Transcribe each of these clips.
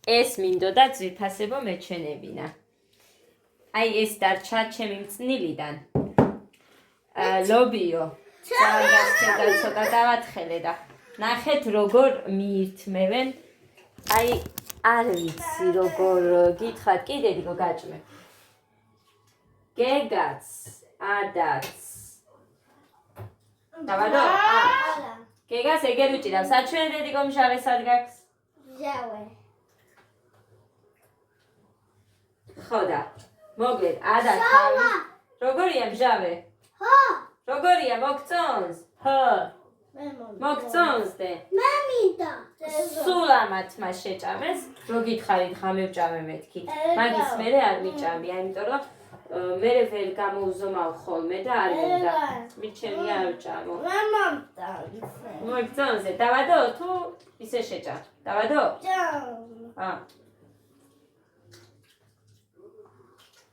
ეს მინდოდა ძვირფასებო მეჩვენებინა. აი ეს დარჩა ჩემი მწნილიდან. ლობიო. და ცოტა დავათხელე და ნახეთ როგორ მიირთმევენ. აი არ ვიცი როგორ გითხრათ კიდე დიგო გაჭმე. გეგაც, ადაც. დავადო? გეგას ეგერ ვიჭირავს. საჩვენე დიგო მჟავე სად გაქვს? მჟავე. ხო და მოკლედ ადაც თავი. როგორია მჟავე? ხო. როგორია მოგწონს? ხო. მოგწონს დე? მე მინდა. სულ ამათმა შეჭამეს. რო გითხარით ხა მევჭამე მეთქი. მაგის მერე არ მიჭამი, იმიტომ რომ მერე ვერ გამოუზომავ ხოლმე და არ მინდა. მიჩემი არ ვჭამო. მოგწონს? დავადო თუ ისე შეჭამ? დავადო?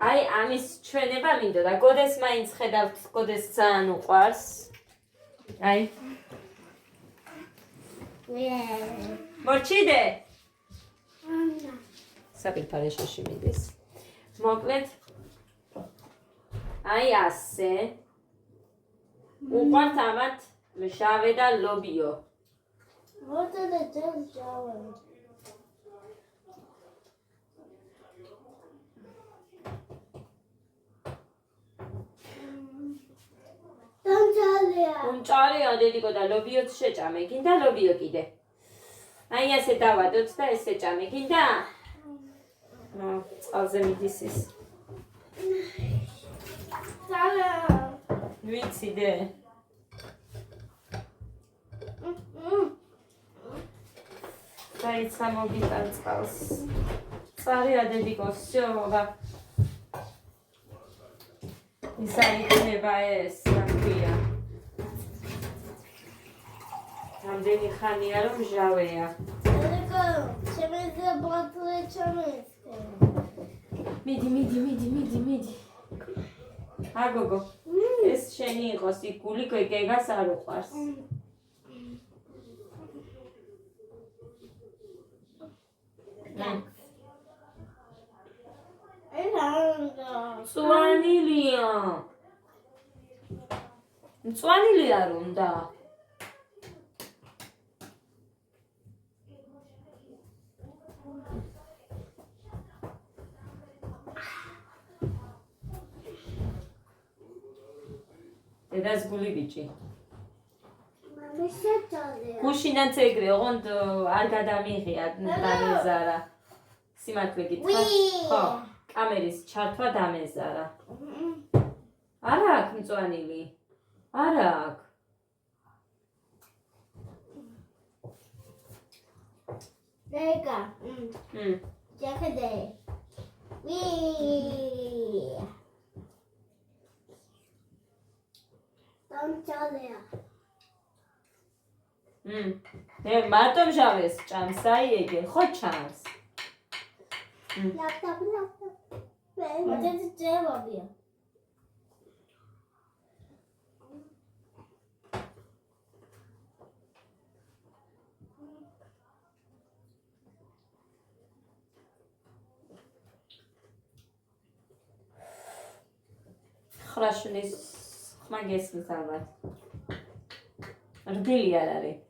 აი ამის ჩვენება მინდოდა. გოდეს მაინც ხედავთ, გოდეს ძალიან უყვარს. აი. მორჩიდე? საფილფარეშოში მიდის. მოკლედ აი ასე. უყვართ ამათ მჟავე და ლობიო. მოდოდა მჟავე. უნჭარია დედიკო და ლობიოც შეჭამე. გინდა ლობიო კიდე? აი ასე დავადოთ და ეს შეჭამე. გინდა? წყალზე მიდის ის. ვიცი დე. დაიცა მოგიტან წყალს. წარია დედიკო, всё, ვა. ისა იქნება ეს, რა ქვია. რამდენი ხანია რომ მჟავეა. დედიკო, შემიძლია ბოთლი ჩამესკე. მიდი. აგოგო. ეს შენი იყოს იქ გული გეგას არ უყვარს. მწვანილი არ უნდა. დედას გული ბიჭი. გუშინაც ეგრე, ოღონდ არ გადამიღია დამეზარა. სიმართლე გითხრათ? ხო, კამერის ჩართვა დამეზარა. არა აქვს მწვანილი. არა აქვს. დედიკა. ჯახედე. მარტო მჟავეს ჭამს, აი ეგე, ხო ჩანს. მოდეც ძევობია. ხრაშნის ხმა გესმის ალბათ. რბილი არ არის.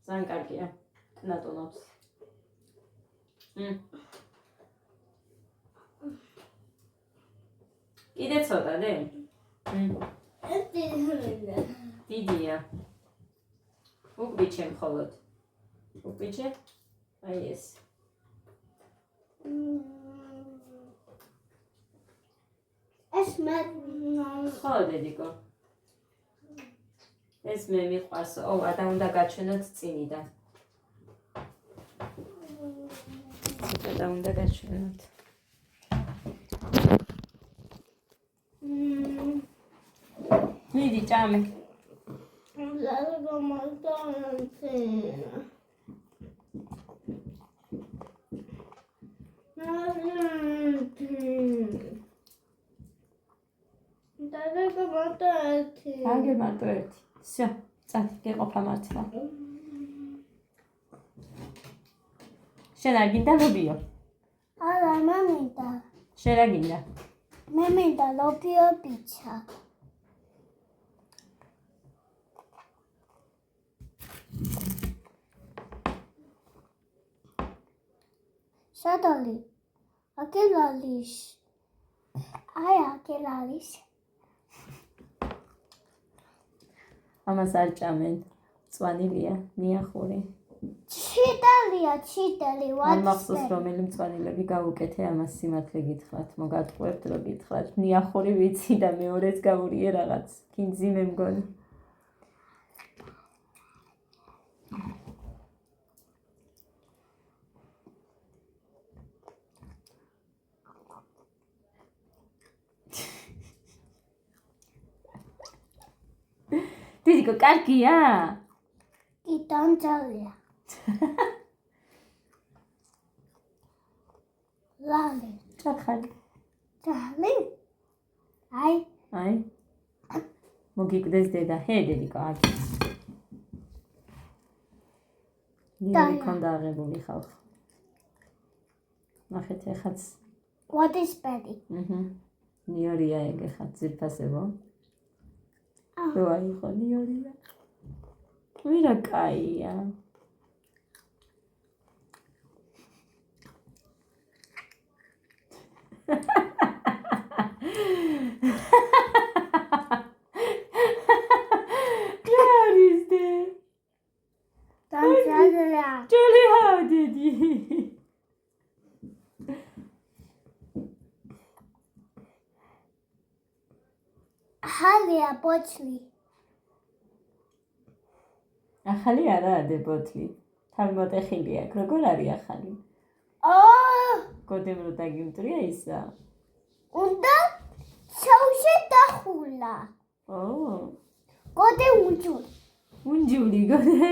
ძალიან კარგია. ნატონობს. კიდე ცოტა დე? დიდია. უკბიჩე მხოლოდ. უკბიჩე? აი ეს. ეს მე ხო დედიკო. ეს მე მიყვარს. და უნდა გაჩვენოთ წინიდან. და უნდა გაჩვენოთ. მიდი ჭამე. აგერ მარტო ერთი. всё, წათ, გეყოფა მართლა. შენ არ გინდა ლობიო? შენ რა გინდა? მე მინდა ლობიო პიცა. სადალი? აკელალის. აი აკელალის. ამას არ ჭამენ. მწვანილია, მიახური. ჩიტელი, არ მახსოვს რომელი მწვანილები გავუკეთე ამას სიმართლე გითხრათ, მოგატყუებთ რომ გითხრათ. მიახური ვიცი და მეორეც გავურიე რაღაც. კინძი მე მგონი. დედიკო, კარგია? იტან ძალია. ლალი. ჩახალი. ლალი. აი. მოგიკვდეს დედა, დედიკო, აქ. ნირი კონდა აღებული ხალხ. ნახეთ ეხაც. What is Betty? ნიორია ეგ ეხაც ძირფასებო. რო აიღო ნიორია. ვირა კაია. Jolly, how did you? Halia botli. ახალი არა დებოთლი. თავი მოტეხილი აქვს. როგორ არის ახალი? კოდემ რო დაგიმტრია ისა. უნდა შავშე დახულა. კოდე უნჯული. უნჯული გოდე.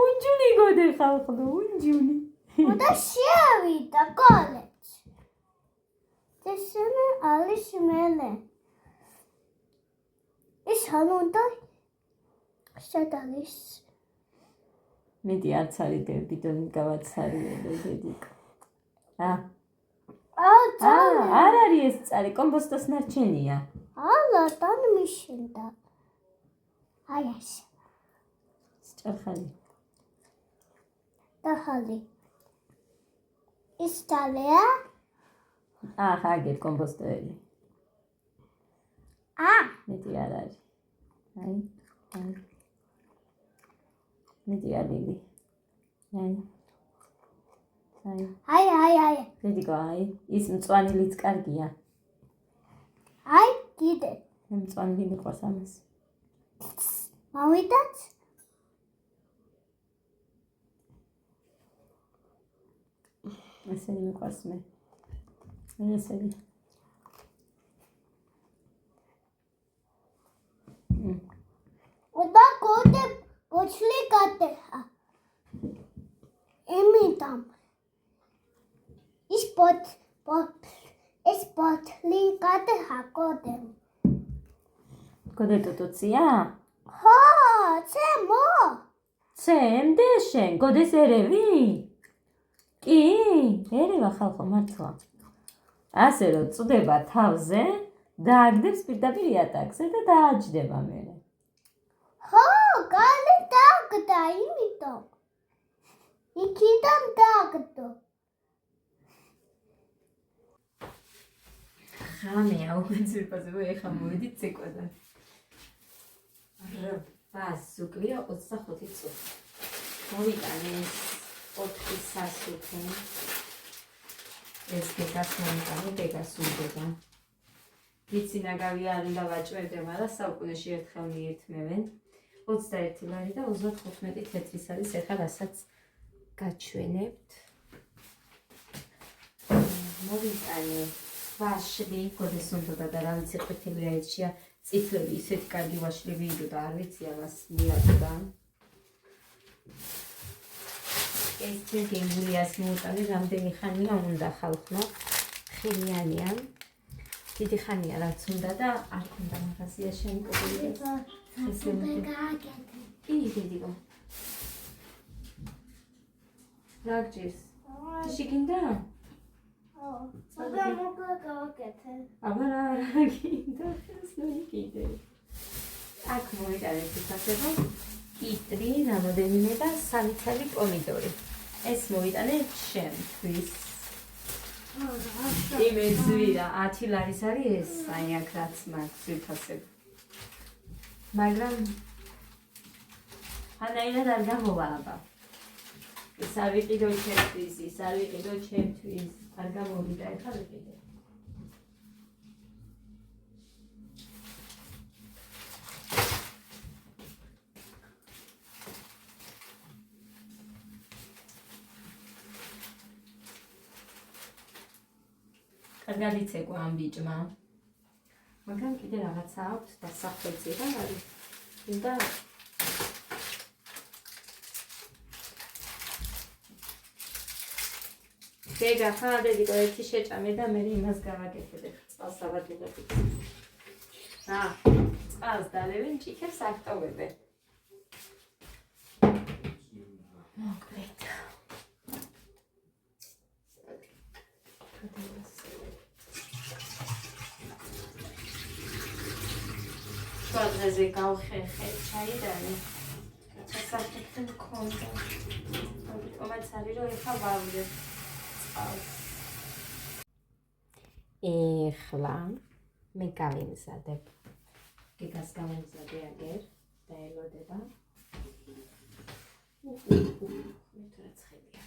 უნჯული გოდე ხალხო, უნჯული. უნდა შევიდა კოლეჯ. ესენა არის მელე. ის ჰალუნდა შედალის. მეტი არც არის დედიკო გავაცარიე დედიკო. არ არის ეს წარი, კომბოსტოს ნარჩენია. ალა თან მიშინდა. აი ეს. სჭახალი. დახალი. ის დალია? ჰაგერ კომბოსტოელი. მეტი არ არის. აი. მეტი არილი. აი. დედიკო, ის მწვანილიც კარგია. აი, კიდე. მე მწვანილი მიყვარს ამას. მოვიდაც? ესენი მიყვარს მე. ესენი. უნდა კოდე ბოჩლი გადეა. იმიტამ. ის ბოთლი გადეა კოდე. კოდე ტუტუცია? ხო, ცემო. ცემდე შენ, კოდეს ერევი? კი, ერევა ხალხო მართლა. ასე რომ წდება თავზე, დააგდებს პირდაპირ იატაკზე და დააჯდება მერე. ხო, კალი დააგდა, იმიტომ. იქიდან დააგდო. ხამეა, უცირფასებო ეხა მოვიდით ცეკვადან. 8 უკლია 25 წუთი. მოვიტანე 4 სასუქი. ეს გეგას მომიტანე, გეგას უბება. ვიცი ნაგავი არ უნდა ვაჭმევდე, მაგრამ საუკუნეში ერთხელ მიირთმევენ. 21 ლარი და 35 თეთრის არის ეხლა რასაც გაჩვენებთ. მოვიტანე ვაშლი, გოდეს უნდა და რა ვიცი ყვითელი აიჩია, წითელი ისეთი კარგი ვაშლი ვიდო და არ ვიცი ამას მიატყდა. ეს გემულიას მოუტანე, რამდენი ხანია უნდა ხალხმა. ხილიანია. დიდი ხანია რაც უნდა და არ ქონდა მაღაზია შემკობილი. კი, დედიკო. რა გჭირს? შეგინდა? ხო. მაგრამ მოკლა გავაკეთე. აბა რა გინდა ეს ნიკიდე. აქ მოიტანეთ ისაცება კიტრი, რამოდენიმე და სამიცალი პომიდორი. ეს მოიტანეთ შემთვის. იმეძვირა 10 ლარის არის ეს, აი აქ რაც მაქვს ვიფასებ. მაგრამ ანაირად არ გამოვა აბა. ეს არ ვიყიდო ჩემთვის, ის არ ვიყიდო ჩემთვის. არ გამოვიდა, ეხლა ვიყიდე. კარგად იცეკვა ამ ბიჭმა. მაგრამ კიდე რაღაცა აქვს და სახელმწიფო არის. და გეგა ხანდედიკო ერთი შეჭამე და მე იმას გავაკეთებ წყალს ავადლებდით. წყალს დალევენ ჭიქებს აქტოვებენ. მოკლედ. შუადღეზე გავხერხე ჩაიდანი. სასახეთო მქონდა. მოგიტომაც არის რომ ეხა ვავდებ. ეხლა მე გავიმზადებ. გიგას გავიმზადე აგერ და ელოდება. მე თორე ცხელია.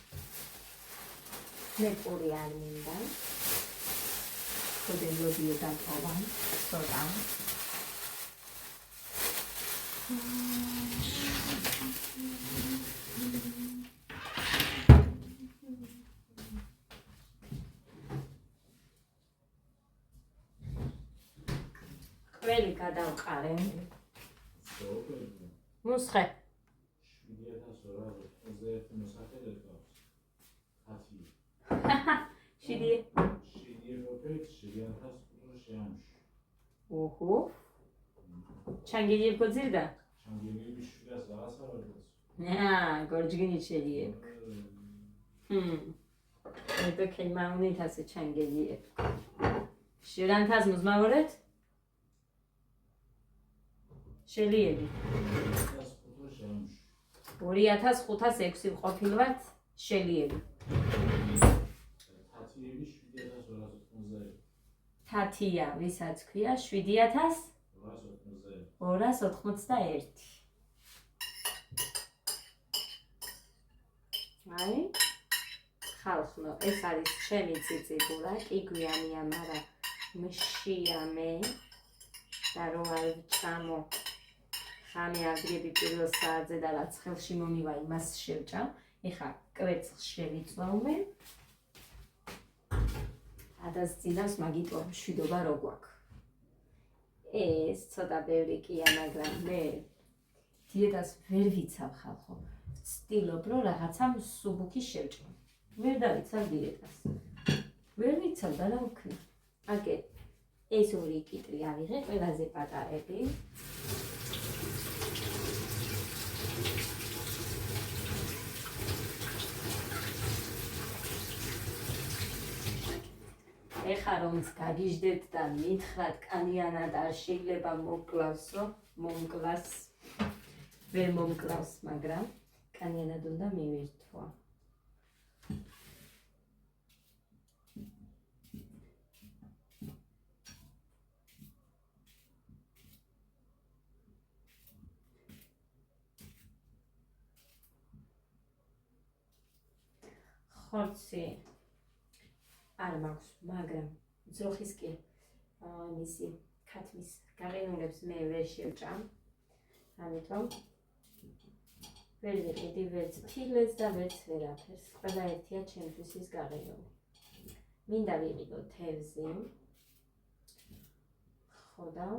მე პური არ მინდა. ხოდე ლოდიო დავყავან, ცოტა. ყველი გადავყარე. მუსხე. 7221 მოსახელე გავს. 10. 7. 7200 შეამში. ოჰო. ჩანგილიებ გოძირდა? ჩანგილიები 700 რაღაცა ვარ გოს. გორჯგინი შელიებ. მე კეიმაუნით ასე ჩანგილიებ. შერანთას მოზმავორეთ? შელიები. 2506 ყოფილვართ შელიები. თათიები 7291. თათია, ვისაც ქვია 7291. აი, ხალხო, ეს არის ჩემი ციციბურა, კი გვიანია, მაგრამ მშია მე და რო არ ვჭამო ხამე აგრები პირველ საათზე და რაც ხელში მომივა იმას შევჭამ. ეხლა კვერცხს შევიწვავე. ადასწინავს მაგიტო მშვიდობა რო გვაქვს. ეს ცოტა ბევრი კია, მაგრამ მე დიეტას ვერ ვიცავ ხალხო. ვცდილობ რომ რაღაცა მსუბუქი შევჭამ. ვერ დავიცავ დიეტას. ვერ ვიცავ და რა ვქნა. აგე ეს ორი კიტრი ავიღე, ყველაზე პატარები. ეხა რომც გაგიჟდეთ და მითხრათ კანიანად არ შეიძლება მოკვლავსო, მომკლას, ვერ მომკლავს, მაგრამ კანიანად უნდა მივირთვა. ხორცი არ მაქვს, მაგრამ ძროხის კი მისი ქათმის გაყინულებს მე ვერ შევჭამ. ამიტომ ვერ ვიყიდი ვერც თილეს და ვერც ვერაფერს. ყველა ერთია ჩემთვის ის გაყინული. მინდა ვიყიდო თევზი. ხო და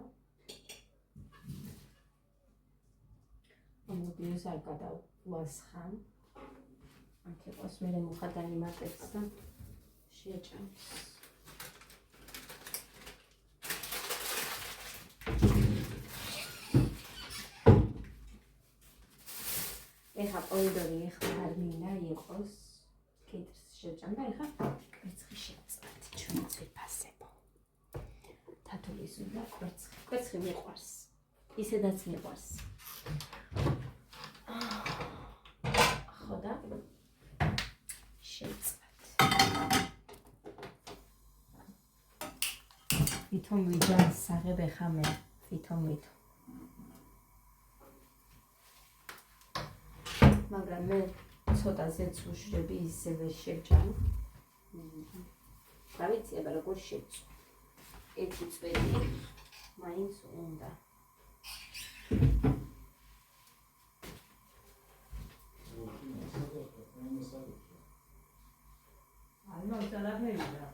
ამოდიოს არ გადავასხან. აქ იყოს მე მოხადანი მატებს და შეჭამს. ეხა პომიდორი ეხლა არ მინდა იყოს. კიტრს შეჭამ და ეხა კვერცხი შევწყალე. და კვერცხი მიყვარს. ისედაც მიყვარს. ხო და შევწყვეტ. ვითომ ვიჯანს საღებ ეხამე, ვითომ. მაგრამ მე ცოტა ზეც უშრები ისევე შევჭამ. რა ვიცი, აბა როგორ შევწვა. ერთი წვერი მაინც უნდა. არ მოგწარაფერია.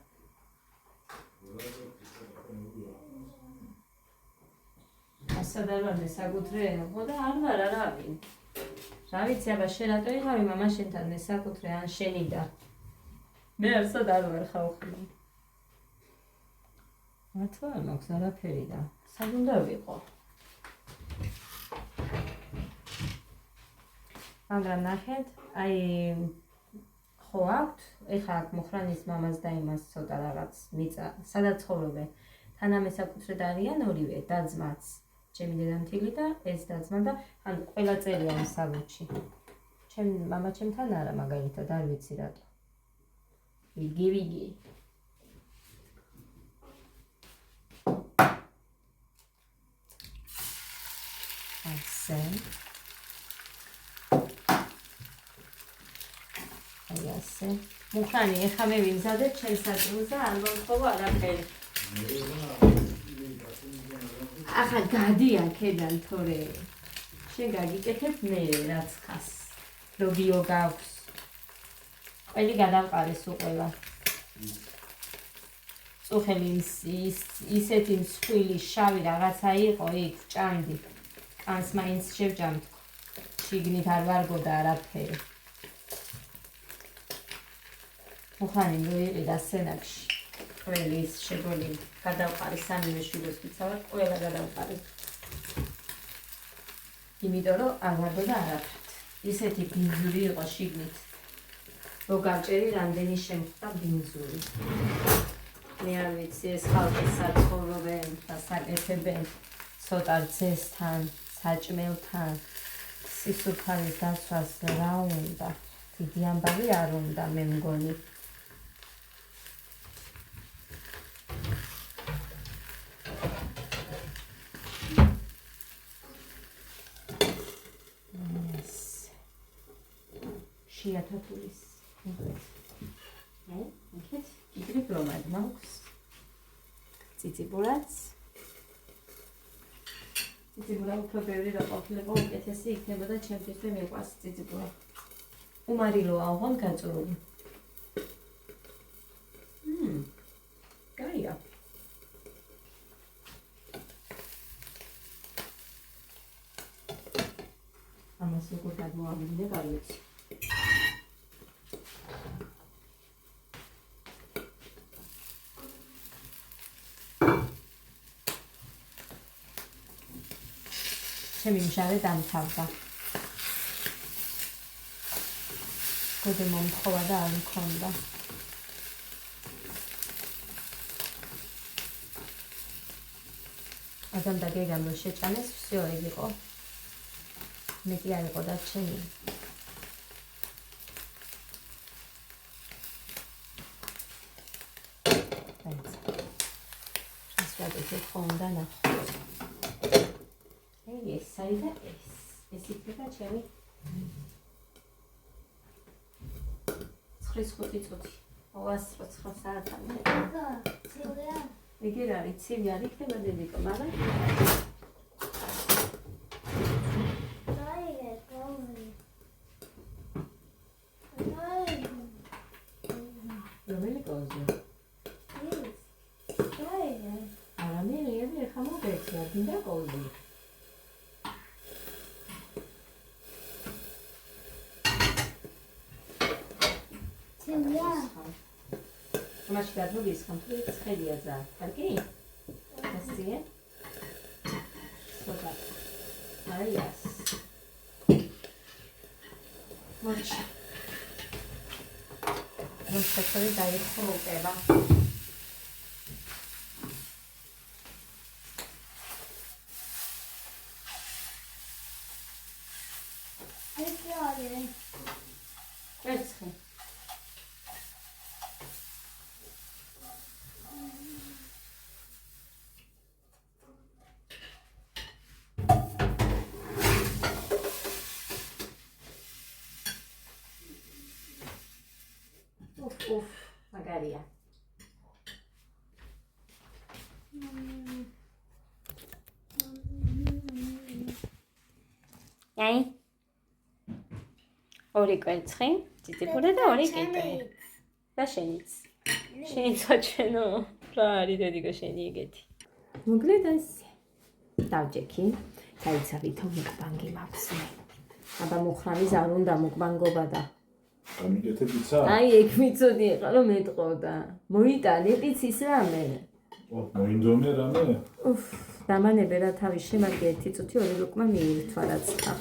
ასად არ ვარ მესაკუთრეო და არ ვარ არავინ. რა ვიცი, აბა შენ რატო იყავი მამა შენთან მესაკუთრე ან შენი და მე არსად არ ვარ ხალხი. მართლა არ მაქვს არაფერი და სად უნდა ვიყო. მაგრამ ნახეთ, აი ხო აქვთ, ეხლა აქ მუხრანის მამას და იმას ცოტა რაღაც მიწა, სადაც ცხოვრობენ. თანამესაკუთრედ არიან ორივე, და-ძმაც. ჩემი დედამთილი და ეს და-ძმა და ან ყველა წელი არის საბუთში. ჩემ მამა ჩემთან არა მაგალითად, არ ვიცი რატო. ვიგი. ასე. აი ასე. მუხრანი, ეხლა მე ვიმზადებ ჩემს საჭმელს და არ მომთხოვო არაფერი. ახლა გადი აქედან თორე შენ გაგიკეთებ მე რაც ხას ლოგიო გაქვს ყველი გადავყარეს უყველა წუხელი ისეთი მსხვილი შავი რაღაცა იყო იქ ჭამდი კანს მაინც შევჭამთ შიგნით არ ვარგოდა არაფერი მუხანი მოიყიდა სენაკში ყველი ის შეგოლი გადავყარი სამივე შვილოს ვიცავად ყველა გადავყარი იმიტომ რომ არ ვარგოდა არაფრად ისეთი ბინძური იყო შიგნით რო გავჭერი რამდენი შემხვდა ბინძური მე არ ვიცი ეს ხალხი საცხოვრობენ და საკეთებენ ცოტა ძესთან საჭმელთან სისუფარის დაცვას რა უნდა დიდი ამბავი არ უნდა მე მგონი შეათათულის ნახეთ იგრი ბრომად მაქვს ციციბურაც ციციბურა უფრო ბევრი რა ყოფილიყო უკეთესი იქნებოდა ჩემთვის და მიყვარს ციციბურა უმარილოა ოღონდ გაწურული კაია ამას როგორ გადმოაგვიძინებ არ ვიცი ჩემი მჟავე დამთავრდა. გოდე მომთხოვა და არ მქონდა. ადამ და გეგამ რო შეჭამეს, всё ეგ იყო. მეტი არ იყო დარჩენილი. ეს ხონდა ნახოთ. ეს საიდა ეს იქნება ჩემი 9:05 წუთი 209 საათამდე ცივია ეგერ არის ცივი არ იქნება დედიკო მაგრამ რომელი კოზი არა მე ეხა მოგექცია დინდა კოზი მაშინ გადმოგის ხამთრი ცხელია ზა კარგი? ასწია? სოთა აი ას მოჩი მოჩი დაიხო უკება მაგარია. აი. ორი კვერცხი, ციციფურა და ორი კიტრი. და შენიც. შენიც აჩვენო. რა არის დედიკო შენი ეგეთი. მოგლედ ასე. დავჯექი. დაიცავითო მუკბანგი მაქვს მე. აბა მოხრამის არ უნდა მუკბანგობა და. გამიგეთებიცა? აი ეგ მიწოდი ხა რომ მეტყოდა. მოიტანე პიცის რამე. მოინდომე რამე? უფ, დამანებე რა თავის შემარგე 1 წუთი 2 ლუკმა მიირთვა რაც ხა.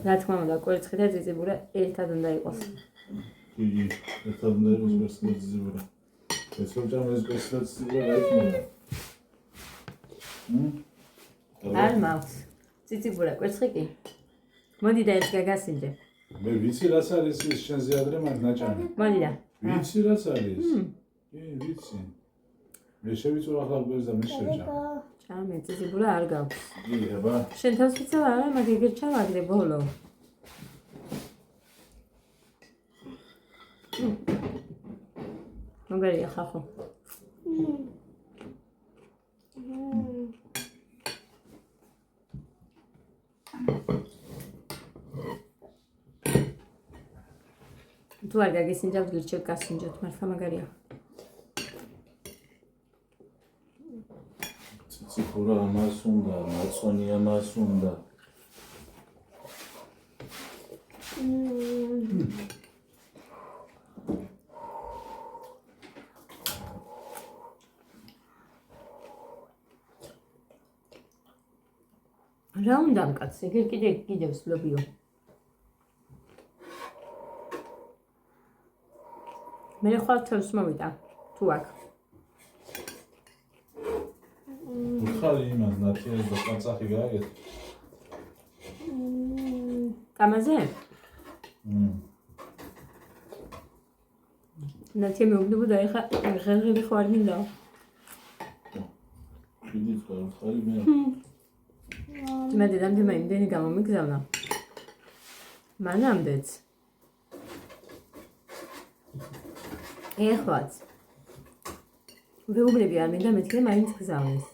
რა თქმა უნდა, კვერცხი და ძიძიბურა ერთად უნდა იყოს. იგი, ერთად უნდა იყოს კვერცხი და ძიძიბურა. ეს რომ ჭამეს კვერცხი და ძიძიბურა რა იქნება? არ მაქვს. ძიძიბურა კვერცხი კი. მოდი და ერთ გაგასინჯე. მე ვიცი რაც არის ის შენზე ადრე მაგ ნაჭამი. მოდი და. ვიცი რაც არის. კი, ვიცი. მე შევიწურ ახლა კვერცხს და მე შევჭამ. ჭამე, ძიძიბურა არ გაქვს. კი, აბა. შენ თავს ვიცავ არა, მაგ ეგერ ჩავაგდე ბოლო. მაგარია ხახო. თუ არ გაგესინჯავთ გირჩევ გასინჯოთ, მართლა მაგარია. ციფურა ამას უნდა, მაწონი ამას უნდა. რა უნდა მკაც, ეგერ კიდევ სლობიო. მე ხვალ თავს მოვიდა, თუ აქ. უთხარი იმას ნათიას და კაცახი გააგეთ. კამაზე? ნათია მეუბნებოდა ეხა ღერღელი ხო არ მინდა. კიდიც გაუთხარი მე. მე დედამძმა იმდენი გამომიგზავნა. მანამდეც. ეხლაც. ვეუბნები არ მინდა მეთქე მაინც გზავნის.